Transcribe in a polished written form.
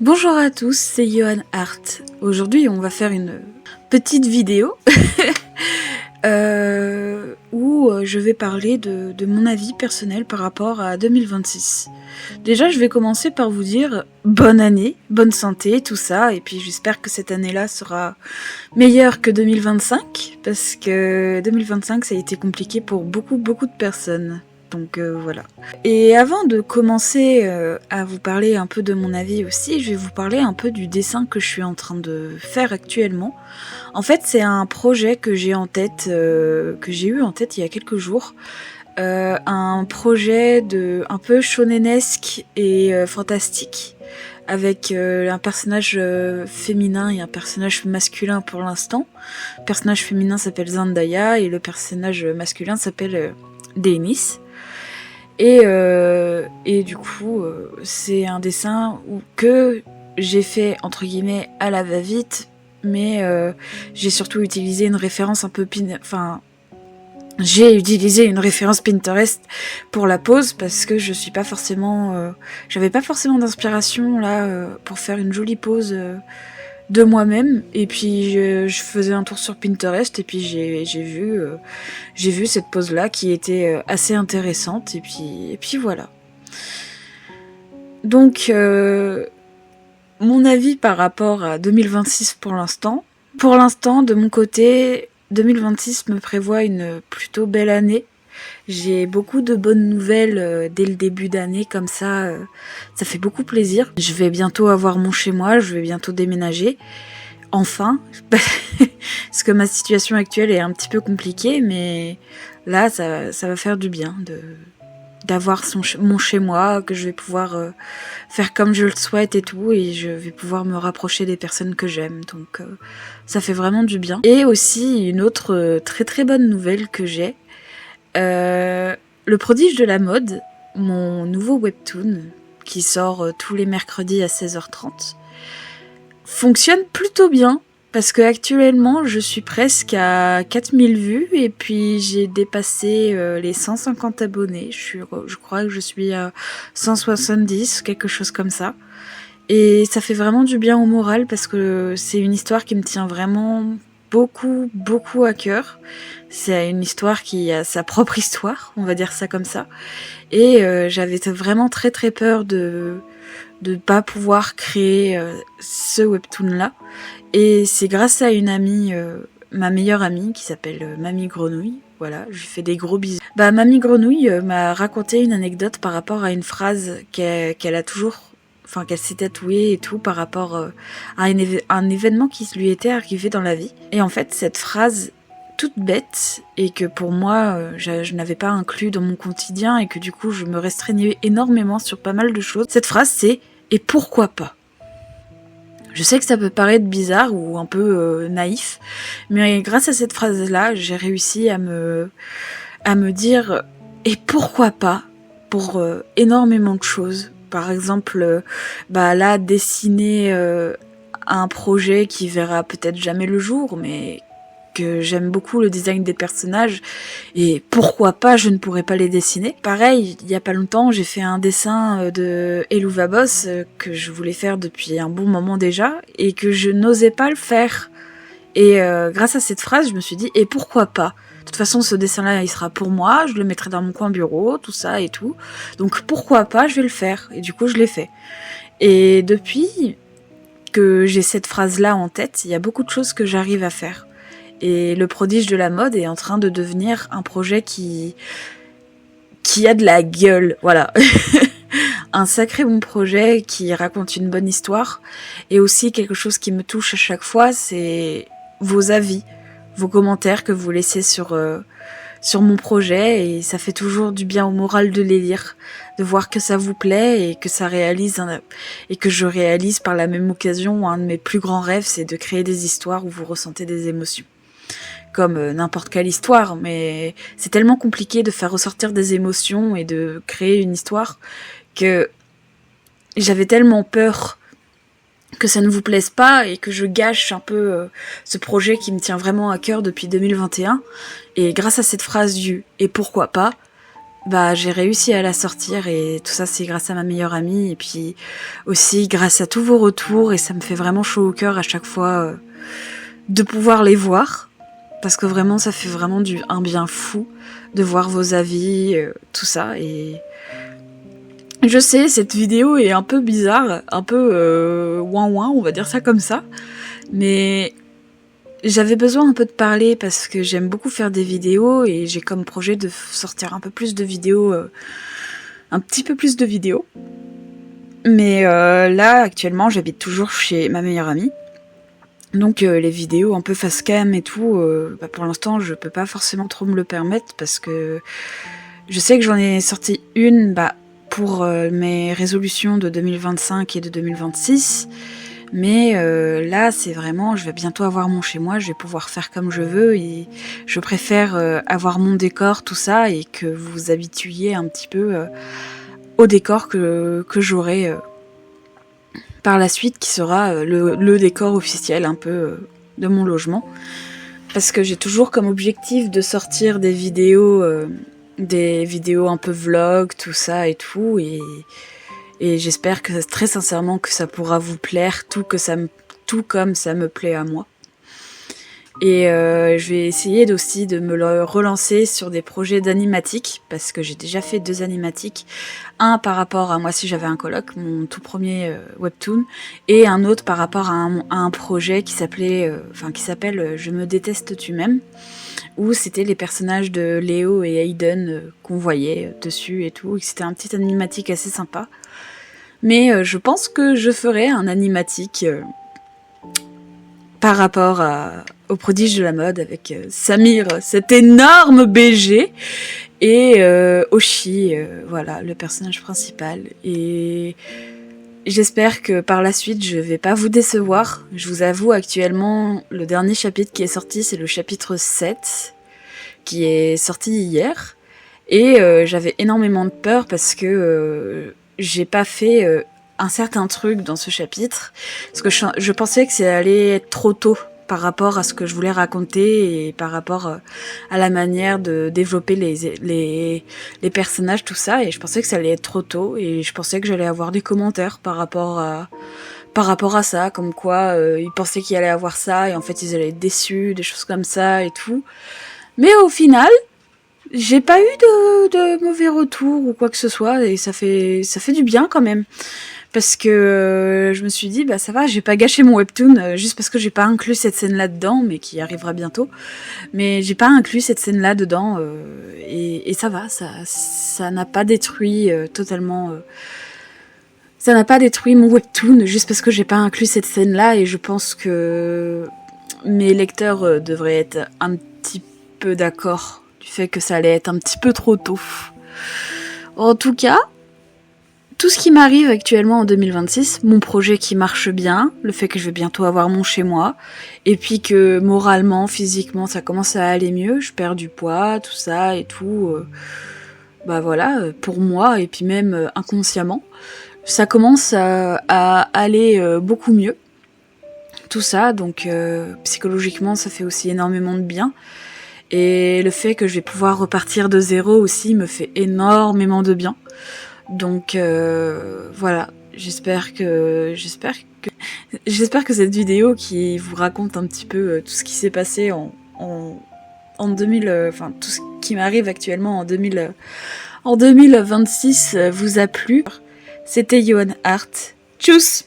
Bonjour à tous, c'est Johan Hart. Aujourd'hui, on va faire une petite vidéo où je vais parler de mon avis personnel par rapport à 2026. Déjà, je vais commencer par vous dire bonne année, bonne santé, tout ça, et puis j'espère que cette année-là sera meilleure que 2025, parce que 2025, ça a été compliqué pour beaucoup de personnes. Donc voilà. Et avant de commencer à vous parler un peu de mon avis aussi, je vais vous parler un peu du dessin que je suis en train de faire actuellement. En fait, c'est un projet que j'ai en tête, que j'ai eu en tête il y a quelques jours. Un projet un peu shonenesque et fantastique, avec un personnage féminin et un personnage masculin pour l'instant. Le personnage féminin s'appelle Zendaya et le personnage masculin s'appelle Dennis. Et du coup, c'est un dessin que j'ai fait entre guillemets à la va-vite, mais j'ai surtout utilisé une référence un peu j'ai utilisé une référence Pinterest pour la pose parce que je suis pas forcément, j'avais pas forcément d'inspiration là pour faire une jolie pose de moi-même, et puis je faisais un tour sur Pinterest et puis j'ai vu cette pose là qui était assez intéressante, et puis voilà. Donc mon avis par rapport à 2026 pour l'instant, de mon côté, 2026 me prévoit une plutôt belle année. J'ai beaucoup de bonnes nouvelles dès le début d'année, comme ça fait beaucoup plaisir. Je vais bientôt avoir mon chez moi, je vais bientôt déménager, enfin, parce que ma situation actuelle est un petit peu compliquée, mais là ça va faire du bien d'avoir mon chez moi, que je vais pouvoir faire comme je le souhaite et tout, et je vais pouvoir me rapprocher des personnes que j'aime, donc ça fait vraiment du bien. Et aussi une autre très bonne nouvelle que j'ai, Le Prodige de la mode, mon nouveau webtoon qui sort tous les mercredis à 16h30, fonctionne plutôt bien, parce que actuellement je suis presque à 4000 vues et puis j'ai dépassé les 150 abonnés. Je crois que je suis à 170, quelque chose comme ça. Et ça fait vraiment du bien au moral, parce que c'est une histoire qui me tient vraiment beaucoup à cœur. C'est une histoire qui a sa propre histoire, on va dire ça comme ça. Et j'avais vraiment très peur de pas pouvoir créer ce webtoon là. Et c'est grâce à une amie, ma meilleure amie, qui s'appelle Mamie Grenouille. Voilà, je lui fais des gros bisous. Mamie Grenouille m'a raconté une anecdote par rapport à une phrase qu'elle a toujours, qu'elle s'est tatouée et tout, par rapport à un événement qui lui était arrivé dans la vie. Et en fait, cette phrase toute bête, et que pour moi je n'avais pas inclus dans mon quotidien, et que du coup je me restreignais énormément sur pas mal de choses. Cette phrase, c'est « et pourquoi pas ?» Je sais que ça peut paraître bizarre ou un peu naïf, mais grâce à cette phrase-là, j'ai réussi à me dire « et pourquoi pas ?» pour énormément de choses. Par exemple, là, dessiner un projet qui verra peut-être jamais le jour, mais que j'aime beaucoup le design des personnages, et pourquoi pas je ne pourrais pas les dessiner. Pareil, il y a pas longtemps, j'ai fait un dessin de Eluva Boss que je voulais faire depuis un bon moment déjà, et que je n'osais pas le faire. Et grâce à cette phrase, je me suis dit, et pourquoi pas ? De toute façon, ce dessin-là, il sera pour moi, je le mettrai dans mon coin bureau, tout ça et tout. Donc pourquoi pas, je vais le faire. Et du coup, je l'ai fait. Et depuis que j'ai cette phrase-là en tête, il y a beaucoup de choses que j'arrive à faire. Et Le Prodige de la mode est en train de devenir un projet qui a de la gueule, voilà. Un sacré bon projet qui raconte une bonne histoire. Et aussi quelque chose qui me touche à chaque fois, c'est vos avis, vos commentaires que vous laissez sur mon projet, et ça fait toujours du bien au moral de les lire, de voir que ça vous plaît et que ça réalise et que je réalise par la même occasion un de mes plus grands rêves, c'est de créer des histoires où vous ressentez des émotions. Comme n'importe quelle histoire, mais c'est tellement compliqué de faire ressortir des émotions et de créer une histoire que j'avais tellement peur que ça ne vous plaise pas et que je gâche un peu ce projet qui me tient vraiment à cœur depuis 2021. Et grâce à cette phrase du « et pourquoi pas », bah j'ai réussi à la sortir et tout ça c'est grâce à ma meilleure amie et puis aussi grâce à tous vos retours et ça me fait vraiment chaud au cœur à chaque fois de pouvoir les voir parce que vraiment ça fait vraiment un bien fou de voir vos avis, tout ça et je sais cette vidéo est un peu bizarre, un peu ouin ouin on va dire ça comme ça, mais j'avais besoin un peu de parler parce que j'aime beaucoup faire des vidéos et j'ai comme projet de sortir un peu plus de vidéos, un petit peu plus de vidéos. Mais là, actuellement, j'habite toujours chez ma meilleure amie. Donc les vidéos un peu face cam et tout, bah, pour l'instant, je peux pas forcément trop me le permettre parce que je sais que j'en ai sorti une pour mes résolutions de 2025 et de 2026. Mais là, c'est vraiment, je vais bientôt avoir mon chez moi, je vais pouvoir faire comme je veux et je préfère avoir mon décor, tout ça, et que vous vous habituiez un petit peu au décor que j'aurai par la suite, qui sera le décor officiel un peu de mon logement. Parce que j'ai toujours comme objectif de sortir des vidéos un peu vlog, tout ça et tout, et j'espère que très sincèrement que ça pourra vous plaire, tout comme ça me plaît à moi. Et je vais essayer aussi de me relancer sur des projets d'animatique, parce que j'ai déjà fait 2 animatiques. Un par rapport à Moi si j'avais un coloc, mon tout premier webtoon, et un autre par rapport à un projet qui s'appelle Je me déteste tu m'aimes, où c'était les personnages de Léo et Aiden qu'on voyait dessus et tout, et c'était un petit animatique assez sympa. Mais je pense que je ferai un animatique par rapport au prodige de la mode avec Samir, cet énorme BG, et Oshi, voilà, le personnage principal. Et j'espère que par la suite, je vais pas vous décevoir. Je vous avoue, actuellement, le dernier chapitre qui est sorti, c'est le chapitre 7, qui est sorti hier. Et j'avais énormément de peur parce que j'ai pas fait un certain truc dans ce chapitre, parce que je pensais que ça allait être trop tôt par rapport à ce que je voulais raconter et par rapport à la manière de développer les personnages, tout ça, et je pensais que ça allait être trop tôt, et je pensais que j'allais avoir des commentaires par rapport à ça, comme quoi ils pensaient qu'il allait avoir ça, et en fait ils allaient être déçus, des choses comme ça et tout. Mais au final, j'ai pas eu de mauvais retours ou quoi que ce soit, et ça fait du bien quand même. Parce que je me suis dit, bah ça va, j'ai pas gâché mon webtoon juste parce que j'ai pas inclus cette scène-là dedans, mais qui arrivera bientôt. Mais j'ai pas inclus cette scène-là dedans, et ça va, ça n'a pas détruit totalement... ça n'a pas détruit mon webtoon juste parce que j'ai pas inclus cette scène-là, et je pense que mes lecteurs devraient être un petit peu d'accord du fait que ça allait être un petit peu trop tôt. En tout cas, tout ce qui m'arrive actuellement en 2026, mon projet qui marche bien, le fait que je vais bientôt avoir mon chez moi, et puis que moralement, physiquement, ça commence à aller mieux, je perds du poids, tout ça et tout, bah voilà, pour moi, et puis même inconsciemment, ça commence à aller beaucoup mieux, tout ça, donc psychologiquement, ça fait aussi énormément de bien. Et le fait que je vais pouvoir repartir de zéro aussi me fait énormément de bien. Donc voilà, j'espère que cette vidéo qui vous raconte un petit peu tout ce qui s'est passé en 2000, tout ce qui m'arrive actuellement en 2026 vous a plu. C'était Johan Hart. Tchuss!